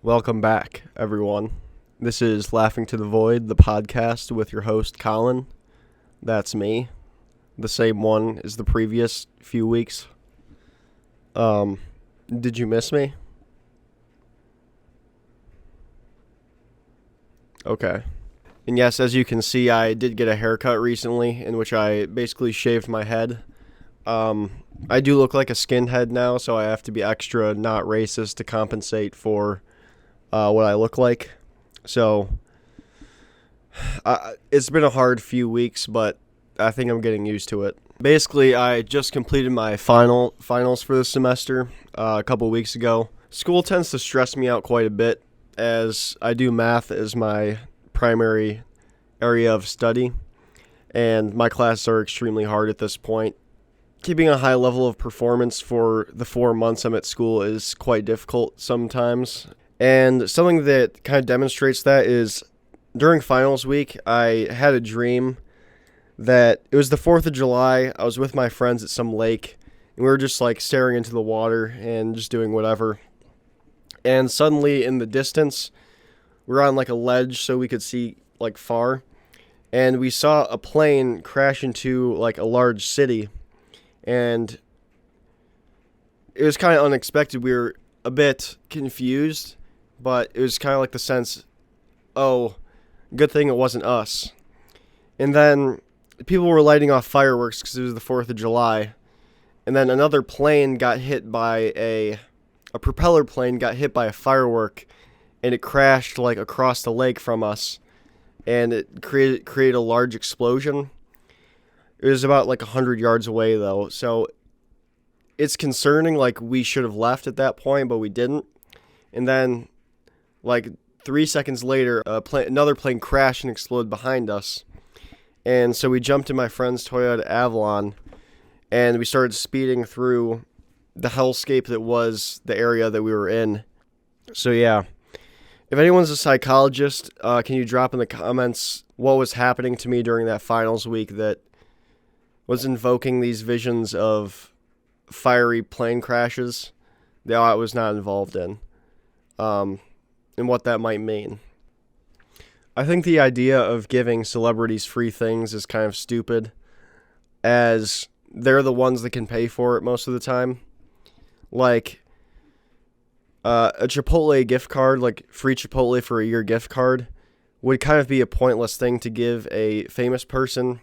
Welcome back, everyone. This is Laughing to the Void, the podcast with your host, Colin. That's me. The same one as the previous few weeks. Did you miss me? Okay. And yes, as you can see, I did get a haircut recently in which I basically shaved my head. I do look like a skinhead now, so I have to be extra not racist to compensate for what I look like. So it's been a hard few weeks, but I think I'm getting used to it. Basically, I just completed my finals for this semester a couple weeks ago. School tends to stress me out quite a bit as I do math as my primary area of study, and my classes are extremely hard at this point. Keeping a high level of performance for the 4 months I'm at school is quite difficult sometimes. And something that kind of demonstrates that is during finals week, I had a dream that it was the 4th of July. I was with my friends at some lake, and we were just like staring into the water and just doing whatever. And suddenly in the distance, we were on like a ledge so we could see like far, and we saw a plane crash into like a large city. And it was kind of unexpected. We were a bit confused, but it was kind of like the sense, oh, good thing it wasn't us. And then people were lighting off fireworks because it was the 4th of July. And then another plane got hit by a propeller plane got hit by a firework, and it crashed like across the lake from us, and it created a large explosion. It was about like 100 yards away though, so it's concerning. Like, we should have left at that point, but we didn't. And then like 3 seconds later, another plane crashed and exploded behind us. And so we jumped in my friend's Toyota Avalon, and we started speeding through the hellscape that was the area that we were in. So yeah, if anyone's a psychologist, can you drop in the comments what was happening to me during that finals week that was invoking these visions of fiery plane crashes that I was not involved in, and what that might mean. I think the idea of giving celebrities free things is kind of stupid, as they're the ones that can pay for it most of the time. Like, a Chipotle gift card, like free Chipotle for a year gift card, would kind of be a pointless thing to give a famous person.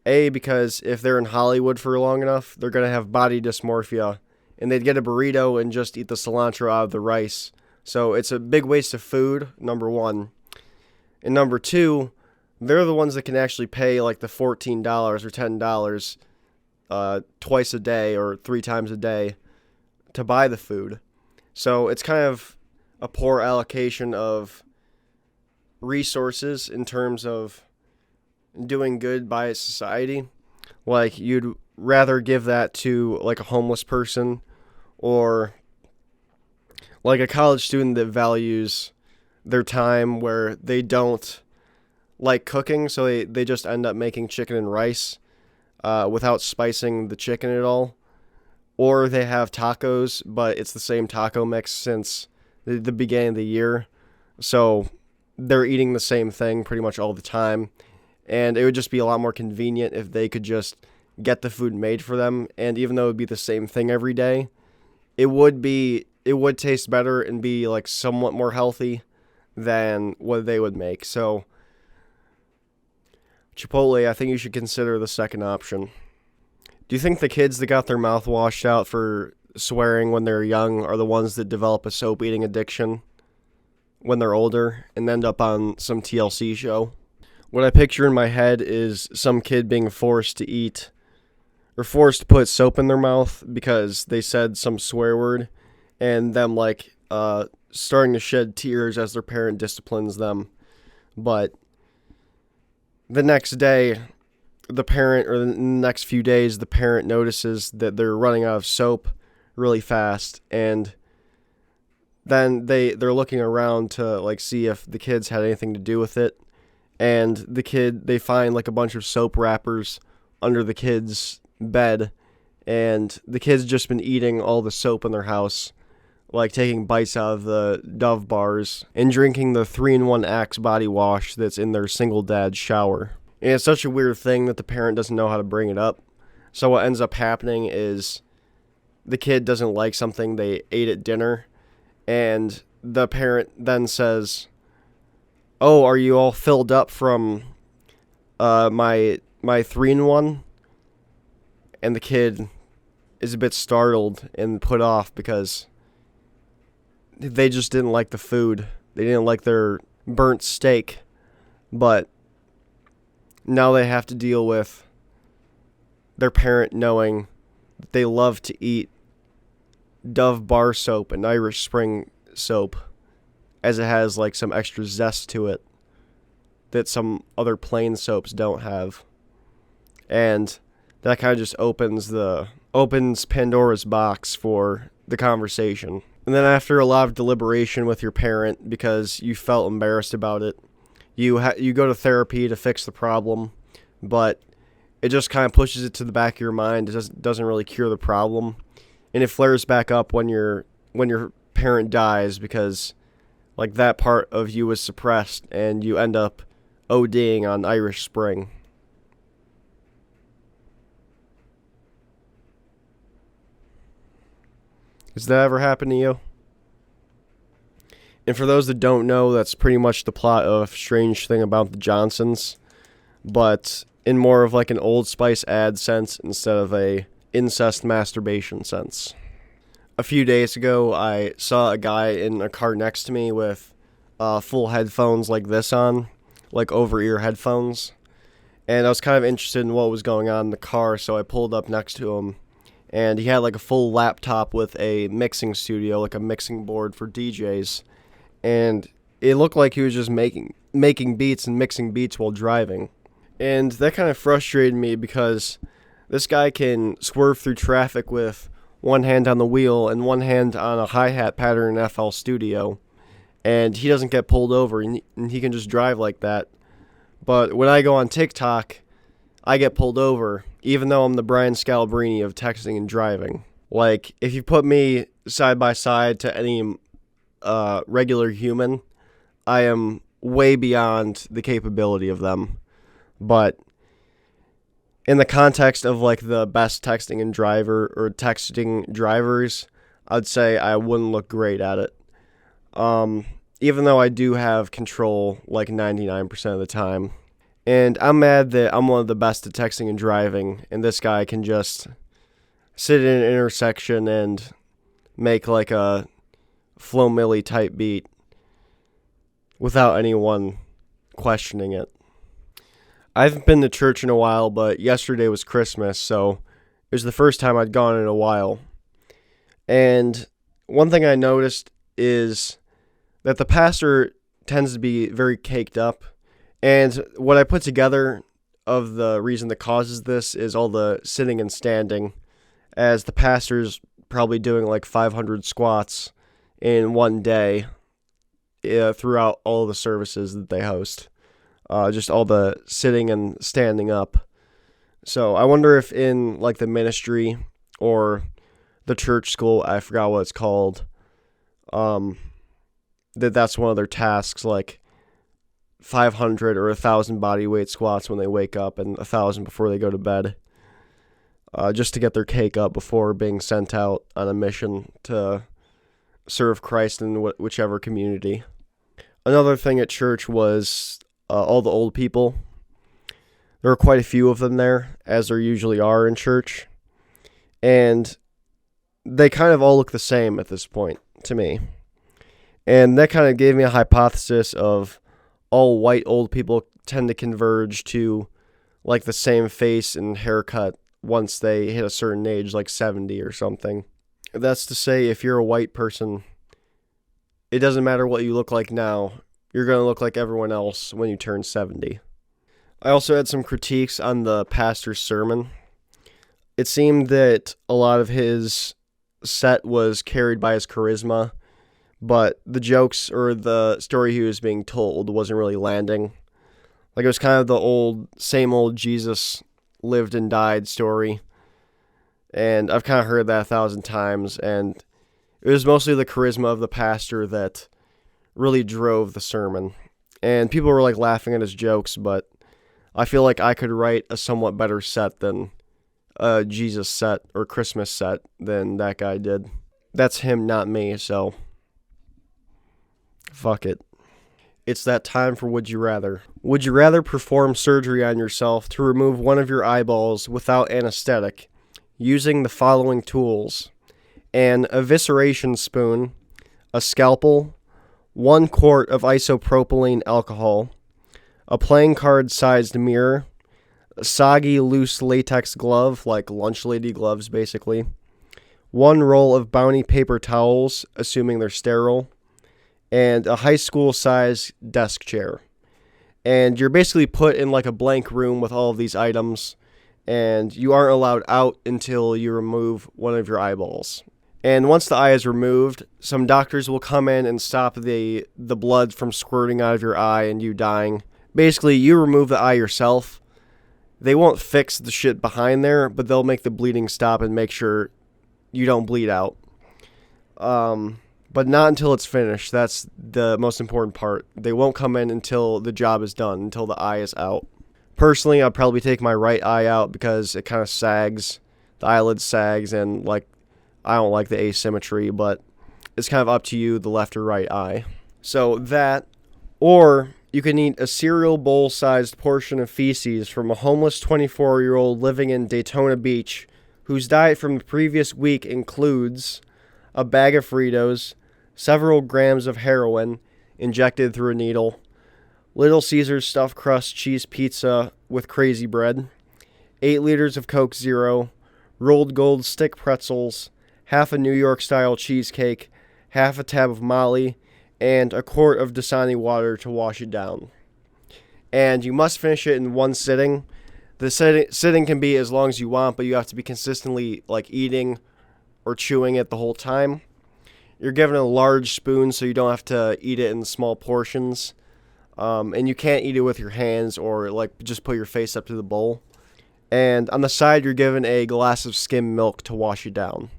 A, because if they're in Hollywood for long enough, they're going to have body dysmorphia, and they'd get a burrito and just eat the cilantro out of the rice. So it's a big waste of food, number one. And number two, they're the ones that can actually pay like the $14 or $10 twice a day or 3 times a day to buy the food. So it's kind of a poor allocation of resources in terms of doing good by society. Like, you'd rather give that to like a homeless person, or like a college student that values their time, where they don't like cooking, so they just end up making chicken and rice without spicing the chicken at all. Or they have tacos, but it's the same taco mix since the beginning of the year, so they're eating the same thing pretty much all the time. And it would just be a lot more convenient if they could just get the food made for them. And even though it would be the same thing every day, it would taste better and be like somewhat more healthy than what they would make. So Chipotle, I think you should consider the second option. Do you think the kids that got their mouth washed out for swearing when they're young are the ones that develop a soap eating addiction when they're older and end up on some TLC show? What I picture in my head is some kid being forced to put soap in their mouth because they said some swear word, and them like starting to shed tears as their parent disciplines them. But the next day, the parent, or the next few days, the parent notices that they're running out of soap really fast, and then they're looking around to like see if the kids had anything to do with it. And they find like a bunch of soap wrappers under the kid's bed, and the kid's just been eating all the soap in their house like taking bites out of the Dove bars and drinking the 3-in-1 Axe body wash that's in their single dad shower. And it's such a weird thing that the parent doesn't know how to bring it up. So what ends up happening is the kid doesn't like something they ate at dinner, and the parent then says, "Oh, are you all filled up from my 3-in-1?" And the kid is a bit startled and put off because they just didn't like the food. They didn't like their burnt steak, but now they have to deal with their parent knowing that they love to eat Dove bar soap and Irish Spring soap, as it has like some extra zest to it that some other plain soaps don't have. And that kind of just opens Pandora's box for the conversation. And then after a lot of deliberation with your parent because you felt embarrassed about it, you go to therapy to fix the problem, but it just kind of pushes it to the back of your mind. It doesn't really cure the problem, and it flares back up when your parent dies because like that part of you was suppressed, and you end up ODing on Irish Spring. Has that ever happened to you? And for those that don't know, that's pretty much the plot of Strange Thing About the Johnsons, but in more of like an Old Spice ad sense instead of a incest masturbation sense. A few days ago, I saw a guy in a car next to me with full headphones like this on, like over-ear headphones, and I was kind of interested in what was going on in the car, so I pulled up next to him, and he had like a full laptop with a mixing studio, like a mixing board for DJs, and it looked like he was just making beats and mixing beats while driving. And that kind of frustrated me because this guy can swerve through traffic with one hand on the wheel and one hand on a hi-hat pattern in FL Studio, and he doesn't get pulled over, and he can just drive like that. But when I go on TikTok, I get pulled over, even though I'm the Brian Scalabrine of texting and driving. Like, if you put me side by side to any regular human, I am way beyond the capability of them. But in the context of like the best texting drivers, I'd say I wouldn't look great at it. Even though I do have control like 99% of the time. And I'm mad that I'm one of the best at texting and driving, and this guy can just sit in an intersection and make like a Flo Milli type beat without anyone questioning it. I haven't been to church in a while, but yesterday was Christmas, so it was the first time I'd gone in a while. And one thing I noticed is that the pastor tends to be very caked up. And what I put together of the reason that causes this is all the sitting and standing, as the pastor's probably doing like 500 squats in one day throughout all of the services that they host. Just all the sitting and standing up. So I wonder if in like the ministry or the church school, I forgot what it's called, that's one of their tasks, like 500 or 1,000 body weight squats when they wake up and 1,000 before they go to bed, just to get their cake up before being sent out on a mission to serve Christ in whichever community. Another thing at church was all the old people. There were quite a few of them there, as there usually are in church, and they kind of all look the same at this point to me. And that kind of gave me a hypothesis of all white old people tend to converge to like the same face and haircut once they hit a certain age, like 70 or something. That's to say, if you're a white person, it doesn't matter what you look like now, you're going to look like everyone else when you turn 70. I also had some critiques on the pastor's sermon. It seemed that a lot of his set was carried by his charisma, but the jokes or the story he was being told wasn't really landing. Like, it was kind of the same old Jesus lived and died story. And I've kind of heard that 1,000 times, and It was mostly the charisma of the pastor that really drove the sermon. And people were like laughing at his jokes, but I feel like I could write a somewhat better set than a Jesus set or Christmas set than that guy did. That's him, not me, so fuck it. It's that time for Would You Rather. Would you rather perform surgery on yourself to remove one of your eyeballs without anesthetic using the following tools: an evisceration spoon, a scalpel, 1 quart of isopropylene alcohol, a playing card-sized mirror, a soggy, loose latex glove, like lunch lady gloves, basically, 1 roll of Bounty paper towels, assuming they're sterile, and a high school-sized desk chair. And you're basically put in like a blank room with all of these items, and you aren't allowed out until you remove one of your eyeballs. And once the eye is removed, some doctors will come in and stop the blood from squirting out of your eye and you dying. Basically, you remove the eye yourself. They won't fix the shit behind there, but they'll make the bleeding stop and make sure you don't bleed out. But not until it's finished. That's the most important part. They won't come in until the job is done, until the eye is out. Personally, I'd probably take my right eye out because it kind of sags. The eyelid sags, and like I don't like the asymmetry, but it's kind of up to you, the left or right eye. So that, or you can eat a cereal bowl-sized portion of feces from a homeless 24-year-old living in Daytona Beach whose diet from the previous week includes a bag of Fritos, several grams of heroin injected through a needle, Little Caesars stuffed crust cheese pizza with crazy bread, 8 liters of Coke Zero, rolled gold stick pretzels, half a New York-style cheesecake, half a tab of Molly, and a quart of Dasani water to wash it down. And you must finish it in one sitting. The sitting can be as long as you want, but you have to be consistently like eating or chewing it the whole time. You're given a large spoon so you don't have to eat it in small portions. And you can't eat it with your hands or like just put your face up to the bowl. And on the side, you're given a glass of skim milk to wash you down.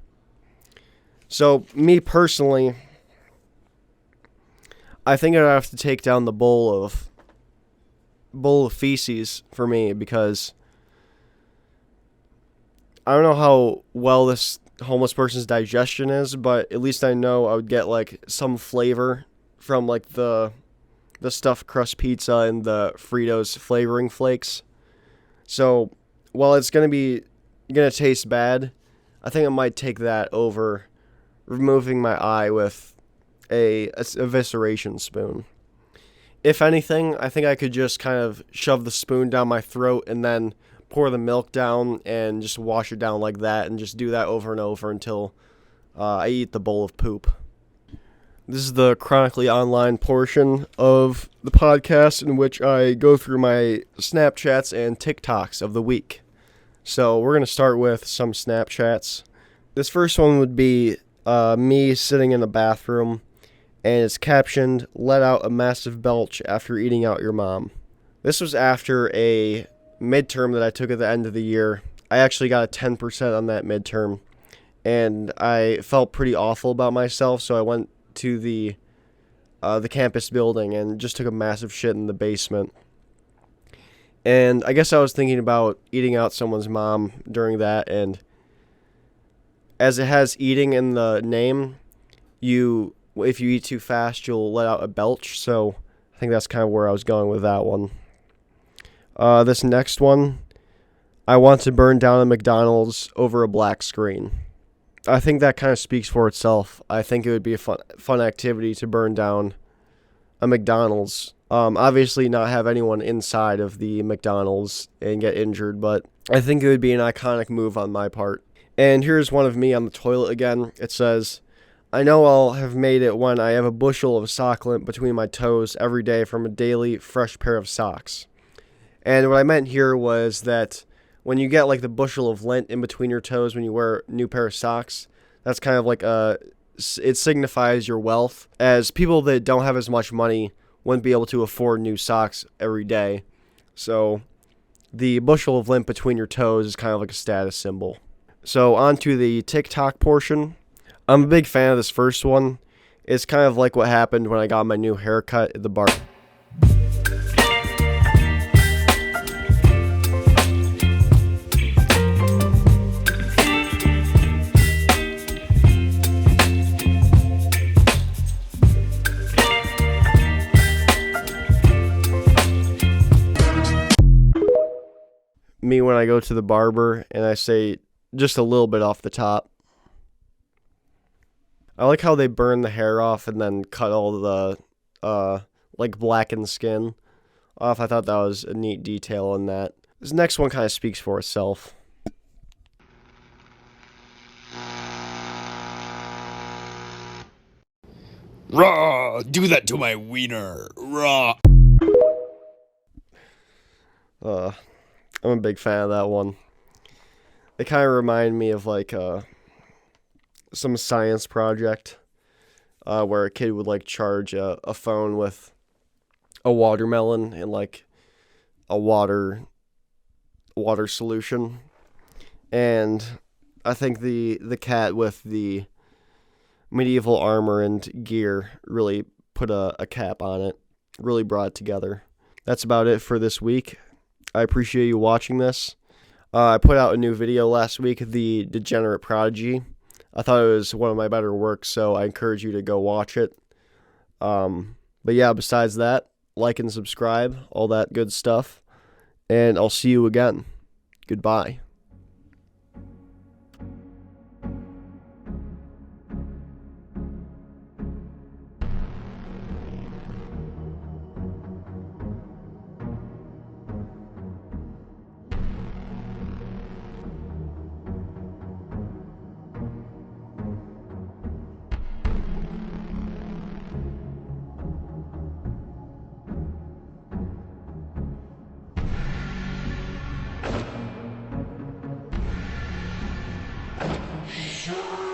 So, me personally, I think I'd have to take down the bowl of feces for me, because I don't know how well this homeless person's digestion is, but at least I know I would get like some flavor from like the stuffed crust pizza and the Fritos flavoring flakes. So, while it's gonna taste bad, I think I might take that over removing my eye with a evisceration spoon. If anything, I think I could just kind of shove the spoon down my throat and then pour the milk down and just wash it down like that, and just do that over and over until I eat the bowl of poop. This is the chronically online portion of the podcast in which I go through my Snapchats and TikToks of the week. So we're going to start with some Snapchats. This first one would be me sitting in a bathroom, and it's captioned, "Let out a massive belch after eating out your mom." This was after a midterm that I took at the end of the year. I actually got a 10% on that midterm, and I felt pretty awful about myself, so I went to the campus building and just took a massive shit in the basement. And I guess I was thinking about eating out someone's mom during that, and as it has eating in the name, if you eat too fast, you'll let out a belch, so I think that's kind of where I was going with that one. This next one, I want to burn down a McDonald's over a black screen. I think that kind of speaks for itself. I think it would be a fun activity to burn down a McDonald's. Obviously not have anyone inside of the McDonald's and get injured, but I think it would be an iconic move on my part. And here's one of me on the toilet again. It says, "I know I'll have made it when I have a bushel of sock lint between my toes every day from a daily fresh pair of socks." And what I meant here was that when you get like the bushel of lint in between your toes when you wear a new pair of socks, that's kind of like it signifies your wealth, as people that don't have as much money wouldn't be able to afford new socks every day. So the bushel of lint between your toes is kind of like a status symbol. So on to the TikTok portion. I'm a big fan of this first one. It's kind of like what happened when I got my new haircut at the bar. Me when I go to the barber and I say just a little bit off the top. I like how they burn the hair off and then cut all the like blackened skin off. I thought that was a neat detail in that. This next one kind of speaks for itself. Raw! Do that to my wiener. Raw! I'm a big fan of that one. They kind of remind me of like some science project where a kid would like charge a phone with a watermelon and like a water solution, and I think the cat with the medieval armor and gear really put a cap on it, really brought it together. That's about it for this week. I appreciate you watching this. I put out a new video last week, The Degenerate Prodigy. I thought it was one of my better works, so I encourage you to go watch it. But yeah, besides that, like and subscribe, all that good stuff. And I'll see you again. Goodbye. Sure.